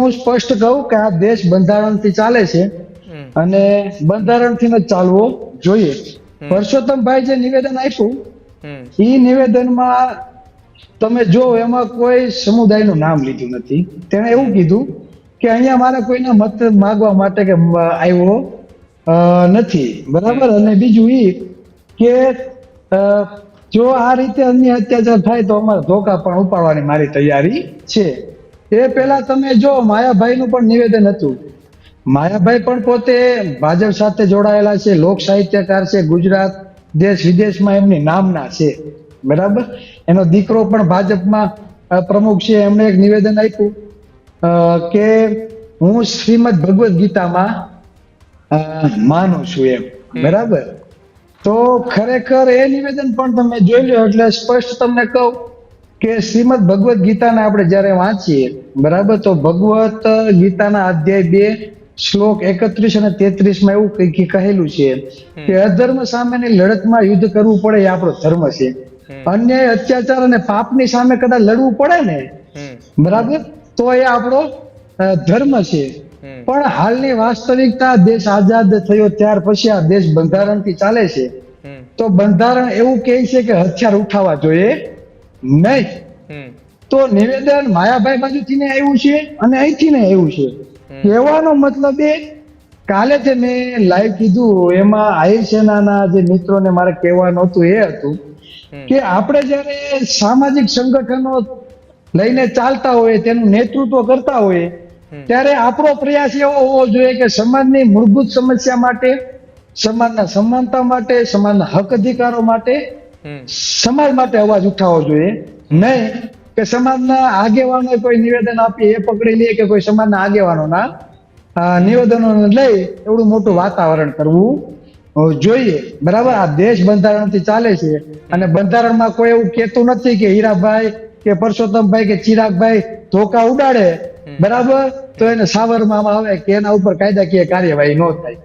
હું સ્પષ્ટ કહું કે આ દેશ બંધારણથી ચાલે છે અને બંધારણથી જ ચાલવો જોઈએ. પરસોત્તમભાઈ જે નિવેદન આપ્યું એ નિવેદનમાં તમે જો એમાં કોઈ સમુદાયનું નામ લીધું નથી. તેણે એવું કીધું કે અહીંયા મારે કોઈના મત માગવા માટે કે આવ્યો નથી, બરાબર. અને બીજું એ કે જો આ રીતે અન્ય અત્યાચાર થાય તો અમારે ધોકા પણ ઉપાડવાની મારી તૈયારી છે. એ પહેલા તમે જો માયાભાઈનું પણ નિવેદન હતું. માયાભાઈ પણ પોતે ભાજપ સાથે જોડાયેલા છે, લોક સાહિત્યકાર છે, ગુજરાત દેશ વિદેશમાં એમની નામના છે, બરાબર. એનો દીકરો પણ ભાજપમાં પ્રમુખ છે. એમણે એક નિવેદન આપ્યું કે હું શ્રીમદ ભગવદ્ ગીતામાં માનું છું એમ, બરાબર. તો ખરેખર એ નિવેદન પણ તમે જોઈ લો એટલે સ્પષ્ટ તમને કહું કે શ્રીમદ ભગવદ્ ગીતાને આપણે જ્યારે વાંચીએ, બરાબર, તો ભગવત ગીતાના અધ્યાય 2 શ્લોક 31 અને 33 એવું કહેલું છે કે અધર્મ સામેની લડતમાં યુદ્ધ કરવું પડે એ આપણો ધર્મ છે. અન્યાય, અત્યાચાર અને પાપની સામે કદાચ લડવું પડે ને, બરાબર, તો એ આપણો ધર્મ છે. પણ હાલની વાસ્તવિકતા, દેશ આઝાદ થયો ત્યાર પછી આ દેશ બંધારણથી ચાલે છે. તો બંધારણ એવું કહે છે કે હથિયાર ઉઠાવવા જોઈએ નહીં. તો નિવેદન માયાભાઈ બાજુથી ને આવ્યું છે અને અહીંથી ને આવ્યું છે. કહેવાનો મતલબ એ કાલે જે મેં લાઈવ કીધું એમાં આહિર સેનાના જે મિત્રોને મારે કહેવાનું હતું એ હતું કે આપણે જ્યારે સામાજિક સંગઠનો લઈને ચાલતા હોય, તેનું નેતૃત્વ કરતા હોય, ત્યારે આપણો પ્રયાસ એવો હોવો જોઈએ કે સમાજની મૂળભૂત સમસ્યા માટે, સમાજના સમાનતા માટે, સમાજના હક અધિકારો માટે, સમાજ માટે અવાજ ઉઠાવવો જોઈએ. નહીં કે સમાજના આગેવાનો કોઈ નિવેદન આપી એ પકડી લે કે કોઈ સમાજના આગેવાનોના નિવેદનોને લઈ એવડું મોટું વાતાવરણ કરવું જોઈએ, બરાબર. આ દેશ બંધારણથી ચાલે છે અને બંધારણમાં કોઈ એવું કહેતું નથી કે હીરાભાઈ કે પરસોત્તમભાઈ કે ચિરાગભાઈ ધોકા ઉડાડે, બરાબર, તો એને સાવરવામાં આવે કે એના ઉપર કાયદાકીય કાર્યવાહી ન થાય.